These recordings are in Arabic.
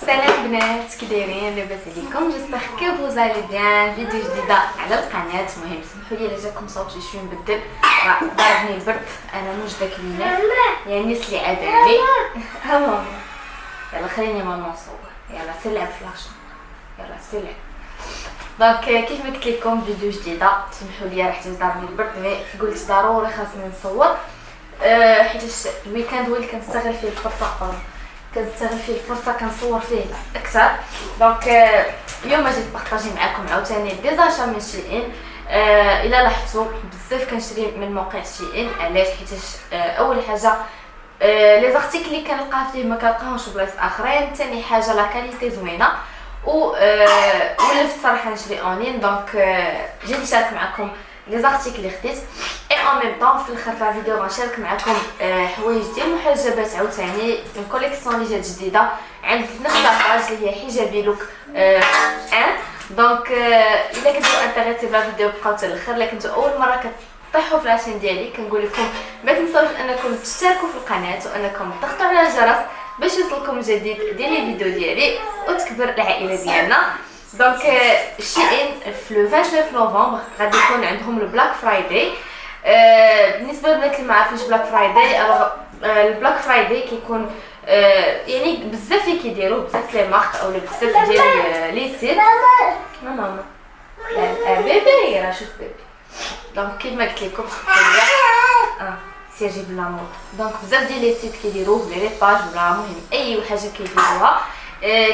سلام بنات، كي دايرين؟ لاباس عليكم؟ جيسبر كو فوز الي بيان. فيديو جديده على القناه. المهم سمحوا لي الا جاكم صوتي شويه مبدل، ضربني البرد. انا موجده كلينا يعني سلعه بالي. ها ماما يلا خليني ماما نصور. يلا سلعب في العشاء، يلا سلعب. دونك كيف ما قلت لكم فيديو جديده. سمحوا لي راح ضربني البرد، مي قلت ضروري خاصني نصور حيت الويكاند هو اللي كنستغل فيه الفرصه، كنستغل فيه الفرصه كنصور فيه اكثر. دونك اليوم جيت بارطاجي معكم عاوتاني دي زاشا من شيئين. الا لاحظتوا بزاف كنشري من موقع شيئين. علاش؟ حيت اول حاجه لي زارتيكل اللي كنلقاها فيه ما كنلقاهمش بلايص اخرين. ثاني حاجه لا كاليتي زوينه ولفت صراحه نشري اونلاين. دونك جيت نشارك معكم لي زارتيكل اللي خديت اي ان ميم طون في الاخر تاع الفيديو غنشارك معكم حوايج ديال محجبات عاوتاني من كوليكسيون اللي جات جديده عند نفس لاطاج اللي هي حجابي لوك دونك الا كنتو انتريسي بلا فيديو بقاو حتى الاخر. الا كنتو اول مره كطيحوا في لاشين ديالي كنقول لكم ما تنساوش انكم تشتركوا في القناه وانكم تضغطوا على الجرس باش يوصلكم جديد ديال لي فيديو ديالي وتكبر العائله ديالنا. دونك الشيئين في لو 29 نوفمبر غادي يكون عندهم البلاك فرايداي. بالنسبه للبنات اللي ما عارفينش بلاك فرايداي، البلاك فرايداي كيكون يعني بزاف اللي كيديروه، بزاف لي مارك او بزاف ديال لي سيت. ماما لا بيبي راه شوف بيبي. دونك كيف ما قلت لكم سير جيب لامور. دونك بزاف ديال لي سيت كيديروه لي باج ولا المهم اي حاجه كيديروها.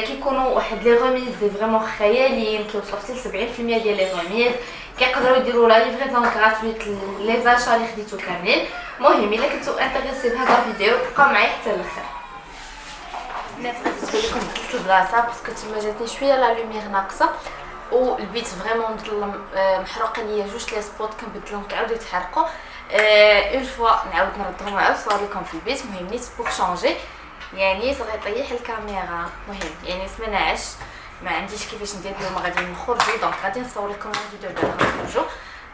كيكونوا واحد لي غوميز دي فريمون خياليين، كيوصلوا حتى ل 70% ديال لي غوميز. كيقدروا يديروا لا ليفريزون غراتويت لي زاشا اللي خديتو كاملين. المهم الا كنتو انتريسي بهذا الفيديو بقاو معايا حتى الاخر. الناس غادي تقول لكم بدلت البلاصه باسكو تما جاتني شويه لا لوميير ناقصه والبيت فريمون مظلم. محروقه ليا جوج لي سبوت كنبدلهم كيعاودوا يتحرقوا. اون فوا نعاود نردهم وعاود نصور لكم في البيت. المهم نيت بوغ شونجي يعني صغير طيح الكاميرا. المهم يعني سمانه عش ما عنديش كيفاش ندير اليوم. غادي نخرجوا دونك غادي نصور لكم الفيديو ديال نخرجوا.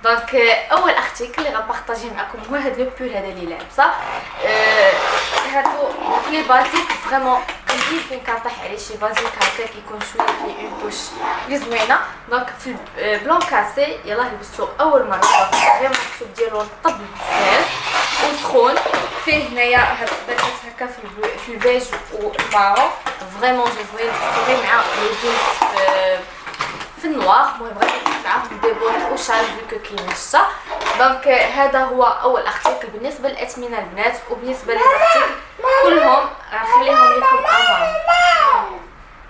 دونك اول ارتيكل اللي غنبارطاجي معكم هو هذا لو بول هذا اللي لابسه. هادو لي بازيك فريمون كنجي فين كنطيح عليه شي بازيك هكا كيكون شويه فيه اون بوش لي زوينه. دونك في بلون كاسي يلاه لبستو اول مره. فريمون الثوب ديالو طب بزاف وسخون. فيه هنايا هاد الطبيقات هكا في البيج والمارون فريمون زوين. صوري مع لي جينز في النوار. المهم غادي نحط معاهم ديبور وشال فيو كاين الشتا. دونك هذا هو اول ارتيكل بالنسبه للاثمنه البنات. وبالنسبه للارتيكل كلهم غنخليهم لكم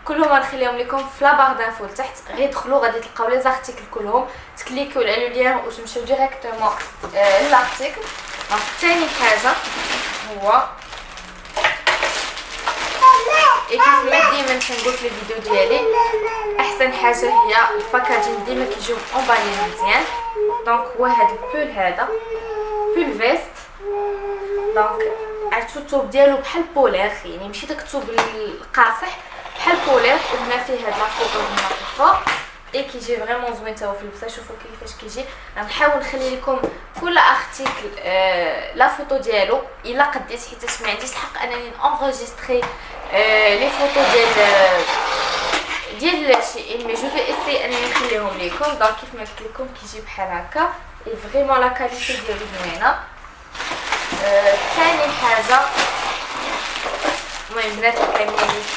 كلهم غنخليهم لكم في لابار دانفو لتحت. غير دخلوا غادي تلقاو لي زارتيكل كلهم، تكليكيو على لو لين وتمشيو ديريكتومون للارتيكل. دونك ثاني حاجه هو كيف ما ديما كنقول في الفيديو ديالي احسن حاجه هي الباكاجين ديما كيجيو اونبالي مزيان. دونك هو هذا البول، هذا بول فيست. دونك عرفتو الثوب ديالو بحال بولير، يعني ماشي داك الثوب القاصح، بحال بولير. وهنا فيه هاد لافوطو هنا في الفوق اي كيجي فريمون زوين تا هو في اللبسه. شوفوا كيفاش كيجي. غنحاول نخلي لكم كل ارتيكل لا فوتو ديالو الا قديت، حيت ما عنديش الحق انني انغوجيستري لي فوتو ديال شي مي جو في اسي انني نخليهم لكم. دونك كيف ما قلت لكم كيجي بحال هكا فريمون لا كاليتي ديالو زوينه. ثاني حاجه المهم بنات كاينين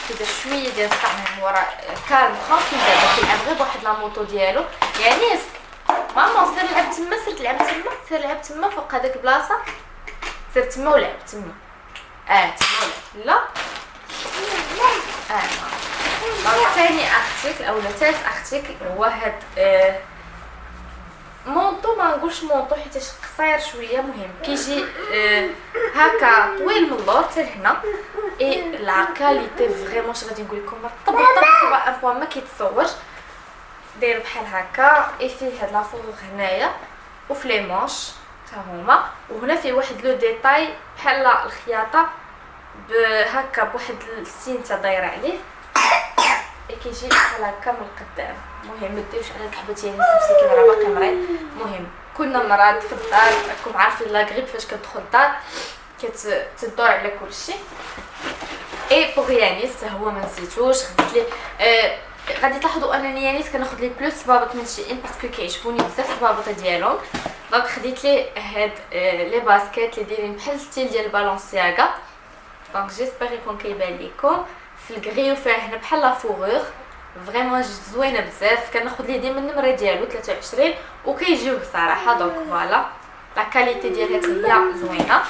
كذا شويه ديال الطعم من وراء كالم خافي. دابا كيلعب غير بواحد لا موطو ديالو يعني ماما سير لعب تما، سير تلعب تما، سير لعب تما فوق هذاك البلاصه، سير تما ولعب تما. تما لا ثاني ارتيكل او ثالث ارتيكل هو هاد مونطو. ما نقولش مونطو حيت قصير شويه. مهم كيجي هكا طويل من اللور حتى لهنا. اي لا كاليتي فريمون اش غادي نقول لكم طبق ان بوان ما كيتصورش. داير بحال هكا اي فيه هاد لافوغ هنايا وفي لي مونش حتى هما. وهنا فيه واحد لو ديتاي بحال الخياطه هكا بواحد السين تا دايره عليه كيجي بحال هكا من القدام. المهم ما ديروش على الكحبه ديالي مسكين راه باقي مريض. المهم كنا مرض في الدار، راكم عارفين لا غريب فاش كتدخل الدار كتدور على كلشي. اي بوغ يانيس هو ما نسيتوش خديت لي غادي تلاحظوا انني يانيس كناخذ لي بلوس صبابط من شي ان باسكو كيعجبوني بزاف الصبابط ديالهم. دونك خديت لي هاد لي باسكيت اللي دايرين بحال ستيل ديال بالونسياغا. دونك جيسبر يكون كيبان لكم في الكغي وفيه هنا بحال لا فوغور فريمون زوينه بزاف. كناخذ ليه ديما النمره ديالو 23 وكيجيوه صراحه. دونك فوالا لا كاليتي ديالها هي زوينه.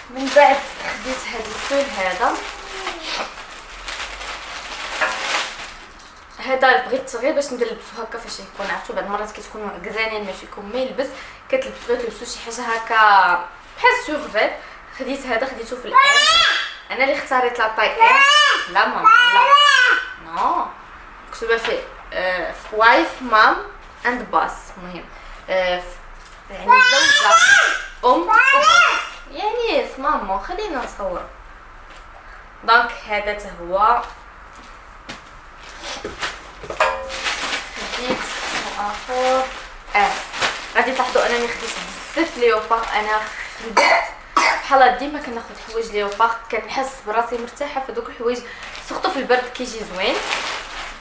من بعد خديت هاد الفول هذا بغيت غير باش ندلبسو هكا فاش يكون عرفتو بعض المرات كتكونوا عكزانين ما فيكم ما يلبس كتلبسو شي حاجه هكا بحال سورفيت. خديت هذا خديته في الام. انا اللي اختاريت لا طاي ام. لا ماما لا نو مكتوبه في وايف مام اند باس. المهم يعني زوجه ام يعني ماما خلينا نصور. دونك هذا هو خديت اخر غادي تلاحظوا انني خديت بزاف ليوبار. انا خديت بحال ديما كناخذ حوايج ليوبار كنحس براسي مرتاحه في دوك الحوايج سورتو في البرد كيجي زوين.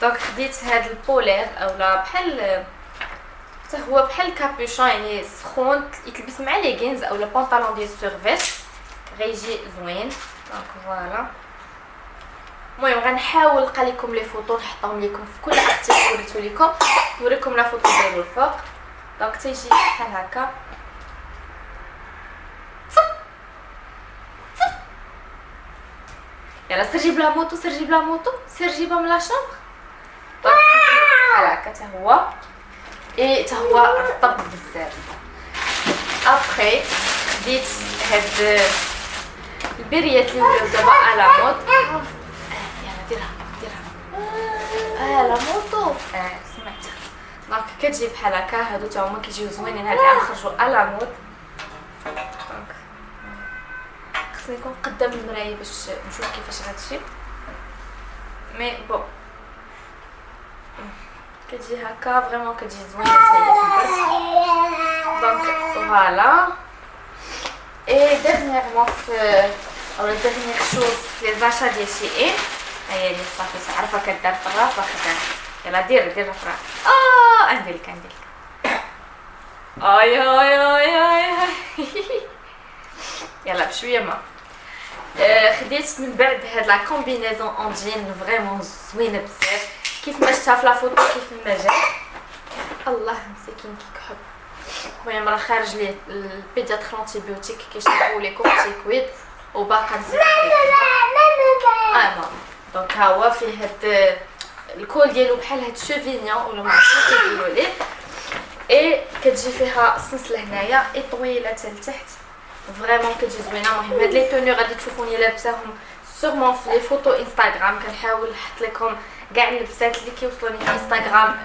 دونك خديت هذا البولير اولا بحال حتى هو بحال كابوشون يعني سخون يتلبس مع ليغينز اولا بونطالون ديال سيرفيس غيجي زوين. دونك فوالا المهم غنحاول نلقى لكم لي فوطو نحطهم لكم في كل ارتيكل وريتو لكم نوريكم لا فوطو ديالو الفوق. دونك تيجي بحال هكا يلا سير جيب لا موطو سير جيب لا موطو سير جيبها من لا شومبر. دونك بحال هكا حتى هو حتى هو رطب بزاف. ابخي خديت هاد البريات اللي ولاو دابا على مود. ديرها لا موطو سمعتها. دونك كتجي بحال هكا هادو تا هما كيجيو زوينين. هاد العام خرجوا على مود. دونك خصني نكون قدام المرايه باش نشوف كيفاش غتجي مي بون كتجي هكا فريمون كتجي زوينه حتى هي في البرد. دونك فوالا اي ديرنييرمون او ديرنيير شوز لي زاشا ديال شي ان هي اللي صافي عارفه كدار في الراس واخا يلا دير في الراس. نديرلك اي اي اي اي يلا بشويه ما خديت من بعد هاد لا كومبينيزون اون جين فريمون زوينه بزاف كيف ما شفتها في لا فوتو كيف ما جات. الله مسكين كيكحب. المهم راه خارج ليه البيدياتر انتيبيوتيك كيشربوا لي كورتيكويد وباقا نزيد ماما. دونك ها هو فيه هاد الكول ديالو بحال هاد شوفينيون ولا ما عرفتش كيف كيقولوا ليه. اي كتجي فيها السنسله هنايا اي طويله حتى لتحت فريمون كتجي زوينه. المهم هاد لي توني غادي تشوفوني لابساهم سورمون في لي فوتو انستغرام. كنحاول نحط لكم كاع اللبسات اللي كيوصلوني في انستغرام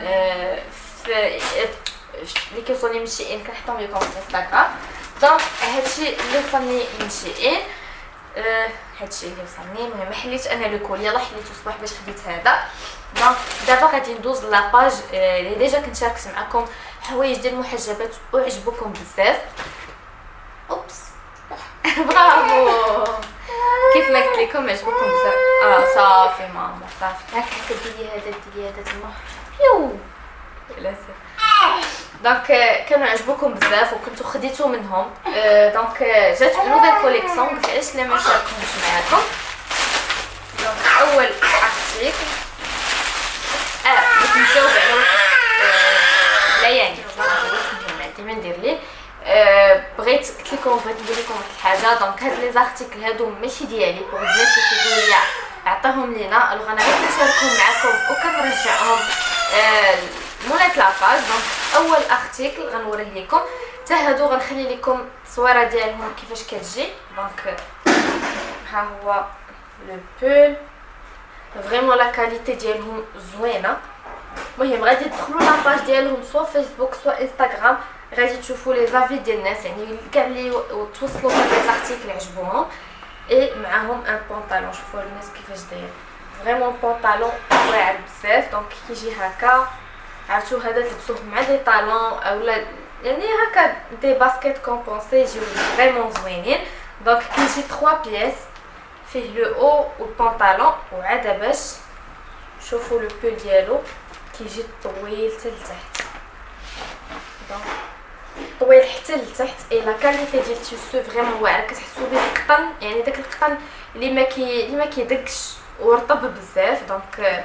اللي كيوصلوني من شي ان كنحطهم لكم في انستغرام. دونك هادشي اللي وصلني من شي ان هادشي اللي وصلني. المهم حليت انا لو كول يلاه حليته الصباح باش خديت هذا. دونك دابا غادي ندوز لاباج اللي ديجا كنت شاركت معكم حوايج ديال المحجبات وعجبوكم بزاف. اوبس برافو كيف ما قلت لكم عجبوكم بزاف. صافي ماما صافي هاك ديري هذا تما يو لا دونك كانوا عجبوكم بزاف وكنتو خديتو منهم. دونك جات نوفيل كوليكسيون قلت علاش لا ما نشاركهمش معاكم. دونك اول ارتيكل باش نجاوب على لا يعني ديما ندير ليه بغيت قلت لكم بغيت ندير لكم واحد الحاجه. دونك هاد لي زارتيكل هادو ماشي ديالي بوغ الناس اللي كيقولوا لي عطاهم لينا الوغ انا غير كنشاركهم معكم وكنرجعهم مولات لاباج. دونك اول ارتيكل غنوريه لكم حتى هادو غنخلي لكم التصويره ديالهم كيفاش كتجي. دونك ها هو لو بول فريمون لا كاليتي ديالهم زوينه. المهم غادي تدخلوا لاباج ديالهم سوا فيسبوك سوا انستغرام غادي تشوفوا لي زافي ديال الناس يعني كاع اللي توصلوا هاد لي زارتيكل عجبوهم. اي معاهم ان بونطالون شوفوا الناس كيفاش داير فريمون بونطالون واعر بزاف. دونك كيجي هكا عرفتوا هذا تلبسوه مع دي طالون اولا يعني هكا دي باسكيت كومبونسي يجيو فريمون زوينين. دونك كيجي 3 بياس فيه لو او والبنطالون وعاد باش شوفوا لو بول ديالو كيجي طويل حتى لتحت. دونك طويل حتى لتحت اي لا كاليتي ديال التيسو فريمون واعره، كتحسوا به القطن، يعني داك القطن اللي ما كيدقش ورطب بزاف. دونك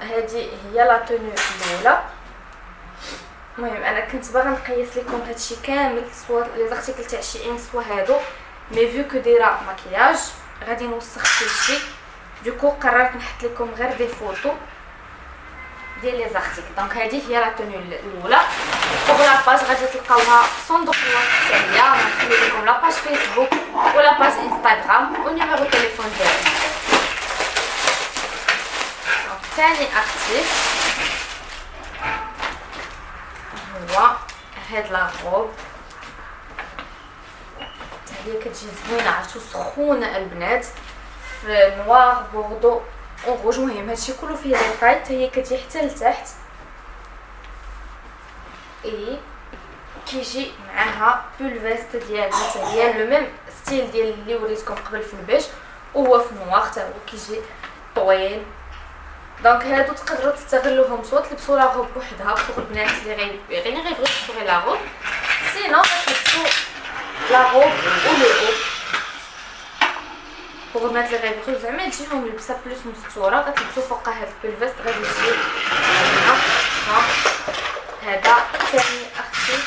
هذه هي لا توني الاولى. المهم انا كنت باغا نقيس لكم هادشي كامل سوا لي زارتيكل تاع شي ان سوا هادو، مي فيو كو دايره مكياج غادي نوسخ كلشي، دوكو قررت نحط لكم غير دي فوتو ديال لي زارتيكل. دونك هذه هي لا توني الاولى. فوق لاباج غادي تلقاوها صندوق الوصف تاعي، نخلي لكم لاباج فيسبوك ولا باج انستغرام ونيميرو تليفون ديالي. ثاني ارتيكل هو هاد لا روب، هي كتجي زوينه، عرفتو سخونه البنات، في نوار بوردو اون روج. المهم هادشي كله فيه ديتاي، حتى هي كتجي حتى لتحت، اي كيجي معاها بول فيست ديالها حتى هي لو ميم ستيل ديال اللي وريتكم قبل في البيج، وهو في نوار حتى هو كيجي طويل. دونك هادو تقدروا تستغلوهم سوا تلبسوا لا روب بوحدها بوغ البنات اللي غيبغيو يلبسوا لا روب، سينو تلبسوا لا روب و لو او بوغ البنات اللي غيبغيو زعما تجيهم لبسه بلوس مستوره، كتلبسوا فوقها هاد البلفيست غادي يجي هنا. هذا ثاني اختي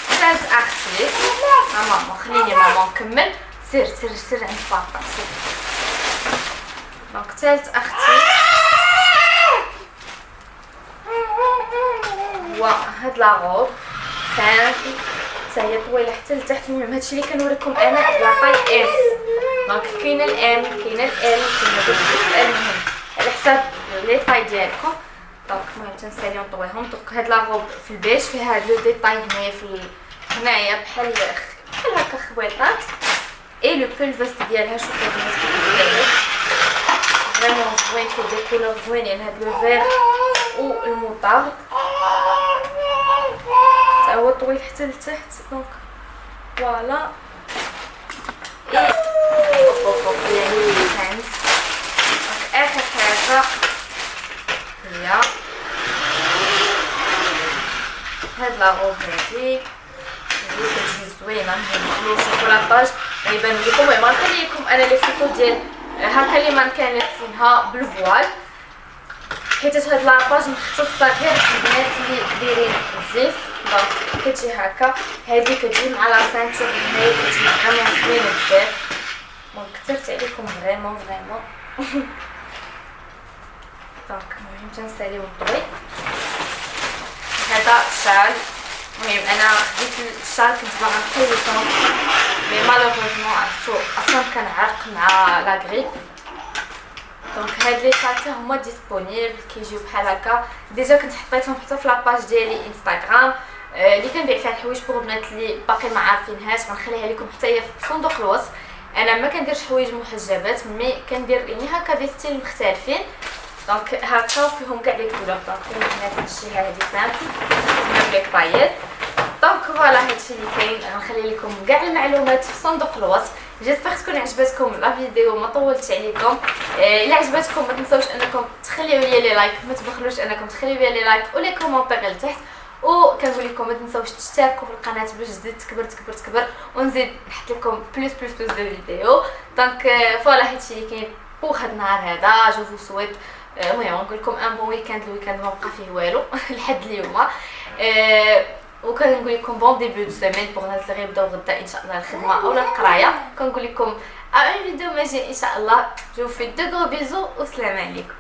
ثالث اختي. ماما خليني ماما نكمل، سير عند بابا سير. دونك ثالث اختي هو هاد لا روب سامبل، حتى هي طويله حتى لتحت. المهم هادشي اللي كنوريكم انا لا طاي اس، دونك كاينه الام كاينه ال كاينه ال، المهم على حساب لي طاي ديالكم. دونك المهم تنساليو نطويهم. دونك هاد لا روب في البيج فيها هاد لو ديتاي هنايا في هنايا بحال هكا خويطات، اي لو بول فيست ديالها شوفوا البنات كيف فريمون زوين، فيه دي كولور زوينين، هاد لو فيغ و الموطارد حتى هو طويل حتى لتحت. دونك فوالا اي يعني فانس. دونك اخر حاجه هي هاد لا روب هادي كتجي زوينه، ندخلو شوكولاتاج غيبان لكم. المهم غنخلي لكم انا لي فوتو ديال هكا لي مانكان لابسينها بالفوال، حيت هاد لاباج مختصه غير البنات اللي دايرين الزيف. دونك كتجي هكا، هادي كتجي مع لا سانتور هنايا كتجي فريمون زوينه بزاف. دونك كثرت عليكم فريمون دونك المهم تنساليو الضوي. هذا الشال، المهم انا خديت الشال كنت باغا نقيسو مي مالوغوزمون عرفتو اصلا كنعرق مع لا غريب. دونك هاد لي شال حتى هما ديسپونيبل كيجيو بحال هكا. ديجا كنت حطيتهم حتى في لاباج ديالي انستغرام اللي كنبيع فيها الحوايج بوغ البنات اللي باقي ما عارفينهاش، غنخليها لكم حتى هي في صندوق الوصف. انا ما كنديرش حوايج محجبات، مي كندير يعني هكا دي ستيل مختلفين. دونك هكا فيهم كاع لي كولور. دونك البنات هادشي هادي سامبل مع بليك بايل. دونك فوالا هادشي اللي كاين، غنخلي لكم كاع المعلومات في صندوق الوصف. جيسبر تكون عجبتكم لا فيديو، ما طولتش عليكم. الا عجبتكم ما تنساوش انكم تخليو لي لي لايك، ما تبخلوش انكم تخليو لي لي لايك ولي كومونتير لتحت. وكنقول لكم ما تنساوش تشتركوا في القناه باش تزيد تكبر ونزيد نحط لكم بلوس دو فيديو. دونك فوالا هادشي اللي كاين بوغ هاد النهار هذا. جو فو سويت المهم نقول لكم ان بون ويكاند. الويكاند ما بقى فيه والو لحد اليوم. وكنقول لكم بون ديبي دو سيمين بوغ الناس اللي غيبداو غدا ان شاء الله الخدمه اولا القرايه. كنقول لكم ان فيديو ماجي ان شاء الله. جو في دو غرو بيزو والسلام عليكم.